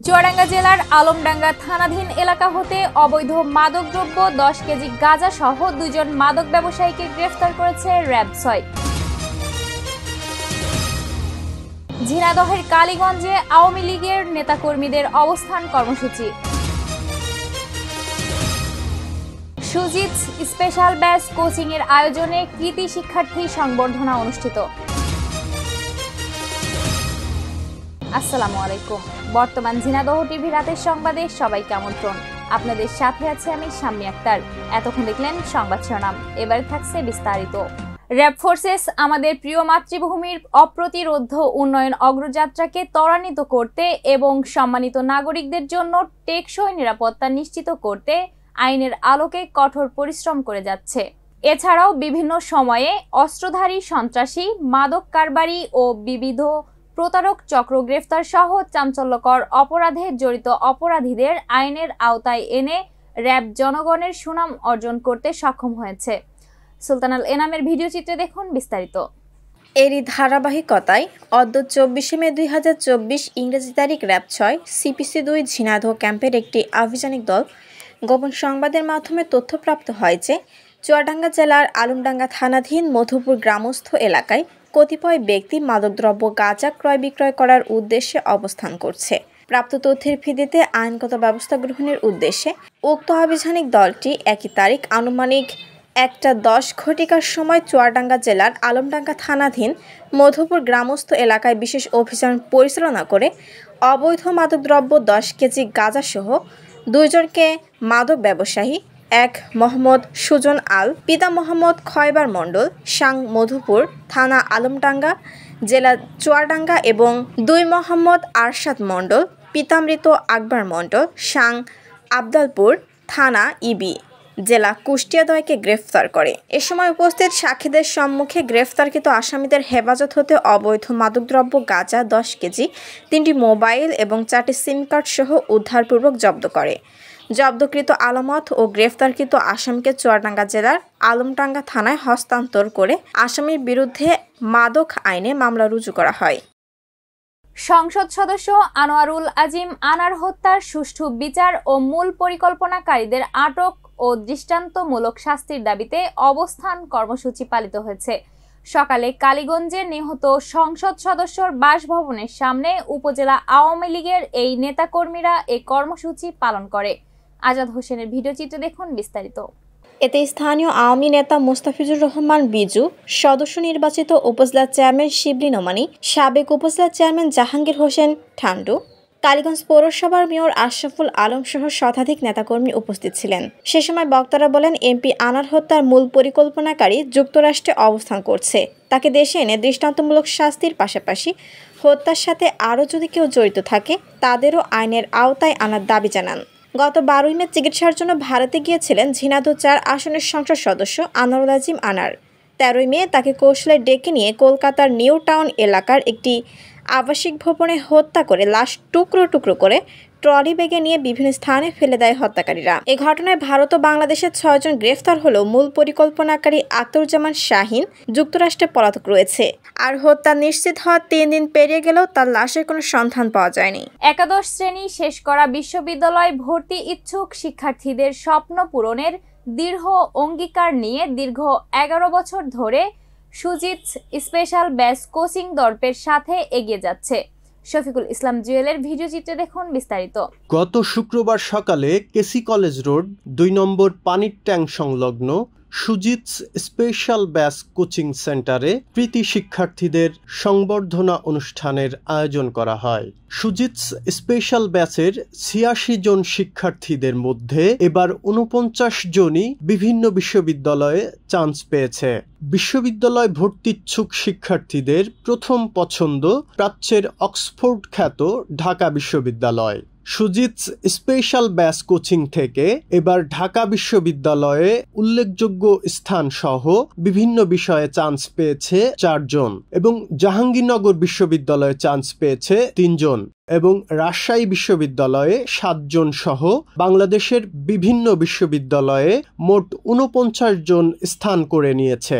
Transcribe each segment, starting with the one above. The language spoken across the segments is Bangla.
চুয়াডাঙ্গা জেলার আলমডাঙ্গা থানাধীন এলাকা হতে অবৈধ মাদকদ্রব্য 10 কেজি গাঁজা সহ 2 জন মাদক ব্যবসায়ীকে গ্রেফতার করেছে র‍্যাব 6। ঝিনাইদহের কালীগঞ্জে আওয়ামী লীগের নেতাকর্মীদের অবস্থান কর্মসূচি। সুজিত স্পেশাল ব্যাচ কোচিং এর আয়োজনে কৃতি শিক্ষার্থী সংবর্ধনা অনুষ্ঠিত। আসসালামু আলাইকুম। বর্তমান ঝিনাইদহ টিভি রাতের সংবাদে সবাইকে আমন্ত্রণ। আপনাদের সাথে আছে আমি শাম্মী আক্তার। এতক্ষণ দেখলেন সংবাদ শিরোনাম, এবারে থাকছে বিস্তারিত। র‍্যাব ফোর্সেস আমাদের প্রিয় মাতৃভূমির অপ্রতিরোধ্য উন্নয়ন অগ্রযাত্রাকে ত্বরান্বিত করতে এবং সম্মানিত নাগরিকদের জন্য টেকসই নিরাপত্তা নিশ্চিত করতে আইনের আলোকে কঠোর পরিশ্রম করে যাচ্ছে। এছাড়াও বিভিন্ন সময়ে অস্ত্রধারী সন্ত্রাসী, মাদক কারবারি ও বিবিধ প্রতারক চক্র গ্রেফতার সহ চাঞ্চল্যকর অপরাধে জড়িত অপরাধীদের আইনের আওতায় এনে র‍্যাব জনগণের সুনাম অর্জন করতে সক্ষম হয়েছে। সুলতানাল এনামের ভিডিও চিত্রে দেখুন বিস্তারিত। এরই ধারাবাহিকতায় অদ্য 24 মে 2024 ইংরেজি তারিখ র‍্যাব 6 CPC 2 ঝিনাইদহ ক্যাম্পের একটি আভিযানিক দল গোপন সংবাদের মাধ্যমে তথ্যপ্রাপ্ত হয় যে চুয়াডাঙ্গা জেলার আলমডাঙ্গা থানাধীন মধুপুর গ্রামস্থ এলাকায় কতিপয় ব্যক্তি মাদকদ্রব্য গাঁজা ক্রয় বিক্রয় করার উদ্দেশ্যে অবস্থান করছে। প্রাপ্ত তথ্যের ভিত্তিতে আইনগত ব্যবস্থা গ্রহণের উদ্দেশ্যে উক্ত আভিযানিক দলটি একই তারিখ আনুমানিক 1:10 ঘটিকার সময় চুয়াডাঙ্গা জেলার আলমডাঙ্গা থানাধীন মধুপুর গ্রামস্থ এলাকায় বিশেষ অভিযান পরিচালনা করে অবৈধ মাদকদ্রব্য 10 কেজি গাঁজা সহ 2 জনকে মাদক ব্যবসায়ী, এক মোহাম্মদ সুজন আল, পিতা মোহাম্মদ খয়বার মণ্ডল, সাং মধুপুর, থানা আলমডাঙ্গা, জেলা চুয়াডাঙ্গা এবং 2 মোহাম্মদ আরশাদ মণ্ডল, পিতা মৃত আকবর মণ্ডল, সাং আবদালপুর, থানা ইবি, জেলা কুষ্টিয়াদয়কে গ্রেফতার করে। এ সময় উপস্থিত সাক্ষীদের সম্মুখে গ্রেফতারকৃত আসামিদের হেফাজত হতে অবৈধ মাদকদ্রব্য গাঁজা 10 কেজি, 3টি মোবাইল এবং 4টি সিম কার্ড সহ উদ্ধারপূর্বক জব্দ করে। জব্দকৃত আলামত ও গ্রেফতারকৃত আসামিকে চুয়াডাঙ্গা জেলার আলমডাঙ্গা থানায় হস্তান্তর করে আসামির বিরুদ্ধে মাদক আইনে মামলা রুজু করা হয়। সংসদ সদস্য আনোয়ারুল আজিম আনার হত্যার সুষ্ঠু বিচার ও মূল পরিকল্পনাকারীদের আটক ও দৃষ্টান্তমূলক শাস্তির দাবিতে অবস্থান কর্মসূচি পালিত হয়েছে। সকালে কালীগঞ্জে নিহত সংসদ সদস্যর বাসভবনের সামনে উপজেলা আওয়ামী লীগের এই নেতাকর্মীরা এই কর্মসূচি পালন করে। আজাদ হোসেনের ভিডিও চিত্রে দেখুন বিস্তারিত। এতে স্থানীয় আওয়ামী নেতা মোস্তাফিজুর রহমান বিজু, সদস্য নির্বাচিত উপজেলা চেয়ারম্যান শিবলি নোমানী, সাবেক উপজেলা চেয়ারম্যান জাহাঙ্গীর হোসেন ঠান্ডু, কালীগঞ্জ পৌরসভার মেয়র আশরাফুল আলম সহ শতাধিক নেতাকর্মী উপস্থিত ছিলেন। সে সময় বক্তারা বলেন, এমপি আনার হত্যার মূল পরিকল্পনাকারী যুক্তরাষ্ট্রে অবস্থান করছে। তাকে দেশে এনে দৃষ্টান্তমূলক শাস্তির পাশাপাশি হত্যার সাথে আরও যদি কেউ জড়িত থাকে তাদেরও আইনের আওতায় আনার দাবি জানান। গত 12 মে চিকিৎসার জন্য ভারতে গিয়েছিলেন ঝিনাইদহ 4 আসনের সংসদ সদস্য আনোয়ারুল আজিম আনার। 13 মে তাকে কৌশলে ডেকে নিয়ে কলকাতার নিউ টাউন এলাকার একটি আবাসিক ভবনে হত্যা করে লাশ টুকরো টুকরো করে ট্রলি ব্যাগে নিয়ে বিভিন্ন স্থানে ফেলে দেয় হত্যাকারীরা। এ ঘটনায় ভারত ও বাংলাদেশের 6 জন গ্রেফতার হলেও মূল পরিকল্পনাকারী আখতারুজ্জামান শাহিন যুক্তরাষ্ট্রে পলাতক রয়েছে। আর হত্যা নিশ্চিত হওয়া 3 দিন পেরিয়ে গেলেও তার লাশের কোনো সন্ধান পাওয়া যায়নি। একাদশ শ্রেণী শেষ করা বিশ্ববিদ্যালয় ভর্তি ইচ্ছুক শিক্ষার্থীদের স্বপ্ন পূরণের দৃঢ় অঙ্গীকার নিয়ে দীর্ঘ 11 বছর ধরে সুজিত স্পেশাল ব্যাচ কোচিং দর্পের সাথে এগিয়ে যাচ্ছে। শফিকুল ইসলাম জুয়েলের ভিডিও চিত্রে দেখুন বিস্তারিত। গত শুক্রবার সকালে কেসি কলেজ রোড 2 নম্বর পানির ট্যাঙ্ক সংলগ্ন সুজিত স্পেশাল ব্যাচ কোচিং সেন্টারে কৃতি শিক্ষার্থীদের সংবর্ধনা অনুষ্ঠানের আয়োজন করা হয়। সুজিত স্পেশাল ব্যাচের 86 জন শিক্ষার্থীদের মধ্যে এবার 49 জনই বিভিন্ন বিশ্ববিদ্যালয়ে চান্স পেয়েছে। বিশ্ববিদ্যালয় ভর্তিচ্ছুক শিক্ষার্থীদের প্রথম পছন্দ প্রাচ্যের অক্সফোর্ড খ্যাত ঢাকা বিশ্ববিদ্যালয়। সুজিত স্পেশাল ব্যাচ কোচিং থেকে এবার ঢাকা বিশ্ববিদ্যালয়ে উল্লেখযোগ্য স্থান সহ বিভিন্ন বিষয়ে চান্স পেয়েছে 4 জন এবং জাহাঙ্গীরনগর বিশ্ববিদ্যালয়ে চান্স পেয়েছে 3 জন এবং রাজশাহী বিশ্ববিদ্যালয়ে 7 জন সহ বাংলাদেশের বিভিন্ন বিশ্ববিদ্যালয়ে মোট 49 জন স্থান করে নিয়েছে।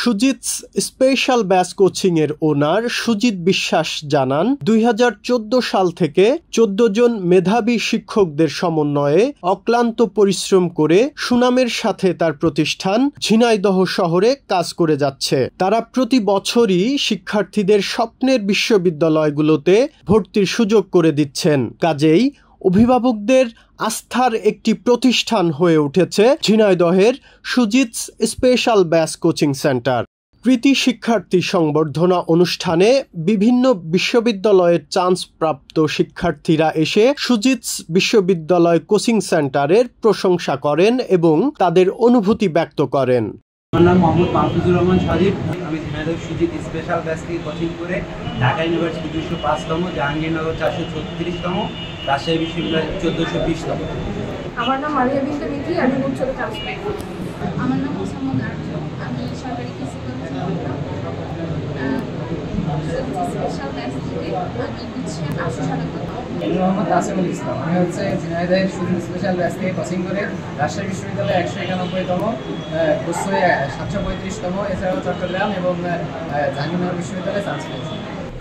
সুজিতস স্পেশাল ব্যাস কোচিং এর ওনার সুজিত বিশ্বাস জানান 2014 সাল থেকে 14 জন মেধাবী শিক্ষকদের সমন্বয়ে অক্লান্ত পরিশ্রম করে সুনামের সাথে তার প্রতিষ্ঠান ঝিনাইদহ শহরে কাজ করে যাচ্ছে। তারা প্রতি বছরই শিক্ষার্থীদের স্বপ্নের বিশ্ববিদ্যালয়গুলোতে ভর্তির সুযোগ করে দিচ্ছেন। কাজেই অভিভাবকদের আস্থার একটি প্রতিষ্ঠান হয়ে উঠেছে ঝিনাইদহের সুজিতস স্পেশাল ব্যাস কোচিং সেন্টার। কৃতি শিক্ষার্থী সংবর্ধনা অনুষ্ঠানে বিভিন্ন বিশ্ববিদ্যালয়ের চান্স প্রাপ্ত শিক্ষার্থীরা এসে সুজিতস বিশ্ববিদ্যালয় কোচিং সেন্টারের প্রশংসা করেন এবং তাদের অনুভূতি ব্যক্ত করেন। আমার নাম মোহাম্মদ মাহফুজুর রহমান সাজিদ। আমি ঝিনাইদহ সুজিত স্পেশাল ব্যাচ থেকে কোচিং করে ঢাকা ইউনিভার্সিটি 205তম, জাহাঙ্গীরনগর 436তম, রাজশাহী বিশ্ববিদ্যালয় 1420তম। আমার নাম মারিয়া বিনতে মিঠি, আমি উচ্চতর ট্রান্সফার। আমার নাম মোসাম্মদ আরজু, আমি সরকারি কৃষি কলেজে স্পেশাল ব্যাচ থেকে আমি হচ্ছে 897তম। আমি মোহাম্মদ তাসিমুল ইসলাম, আমি হচ্ছে ঝিনাইদহের সুজিত স্পেশাল ব্যাচ থেকে কোচিং করে রাজশাহী বিশ্ববিদ্যালয়ে 191তম, কুসুয়ে 735তম, এছাড়াও চট্টগ্রাম এবং জাহাঙ্গীরনগর বিশ্ববিদ্যালয়ে চান্স পেয়েছি।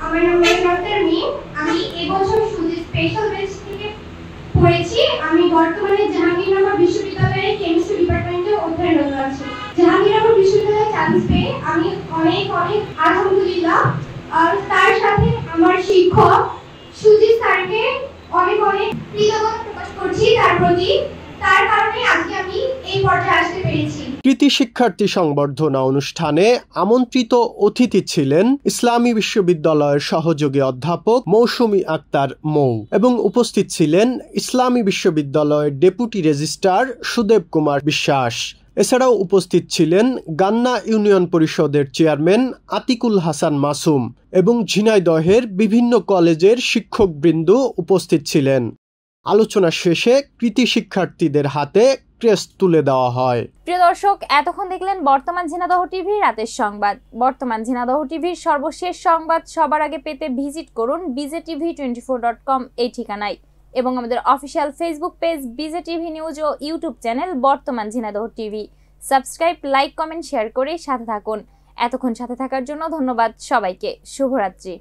আমার নাম ডক্টর মিম, আমি এবছর সুজিত স্পেশাল ব্যাচ থেকে পড়েছি। আমি বর্তমানে জাহাঙ্গীরনগর বিশ্ববিদ্যালয়ের কেমিস্ট্রি ডিপার্টমেন্টে অধ্যয়নরত আছি। জাহাঙ্গীরনগর বিশ্ববিদ্যালয়ে চান্স পেয়ে আমি অনেক আলহামদুলিল্লাহ। আর তার সাথে আমার শিক্ষক সুজিত স্যারকে অনেক কৃতজ্ঞতা প্রকাশ করছি তার প্রতি। তার কারণে আজকে আমি এই পর্যায়ে আসতে পেরেছি। কৃতি শিক্ষার্থী সংবর্ধনা অনুষ্ঠানে আমন্ত্রিত অতিথি ছিলেন ইসলামী বিশ্ববিদ্যালয়ের সহযোগী অধ্যাপক মৌসুমী আক্তার মৌ এবং উপস্থিত ছিলেন ইসলামী বিশ্ববিদ্যালয়ের ডেপুটি রেজিস্ট্রার সুদেব কুমার বিশ্বাস। এছাড়াও উপস্থিত ছিলেন গান্না ইউনিয়ন পরিষদের চেয়ারম্যান আতিকুল হাসান মাসুম এবং ঝিনাইদহের বিভিন্ন কলেজের শিক্ষকবৃন্দ উপস্থিত ছিলেন। আলোচনা শেষে কৃতি শিক্ষার্থীদের হাতে ক্রেস্ট তুলে দেওয়া হয়। প্রিয় দর্শক, এতক্ষণ দেখলেন বর্তমান ঝিনাইদহ টিভি রাতের সংবাদ। বর্তমান ঝিনাইদহ টিভির সর্বশেষ সংবাদ সবার আগে পেতে ভিজিট করুন bjtv24.com এই ঠিকানায় এবং আমাদের official Facebook page BJTV news ও ইউটিউব চ্যানেল বর্তমান Jhenaidah TV. Subscribe, like, comment, share করে সাথে থাকুন। এতক্ষণ সাথে থাকার জন্য ধন্যবাদ সবাইকে। শুভরাত্রি।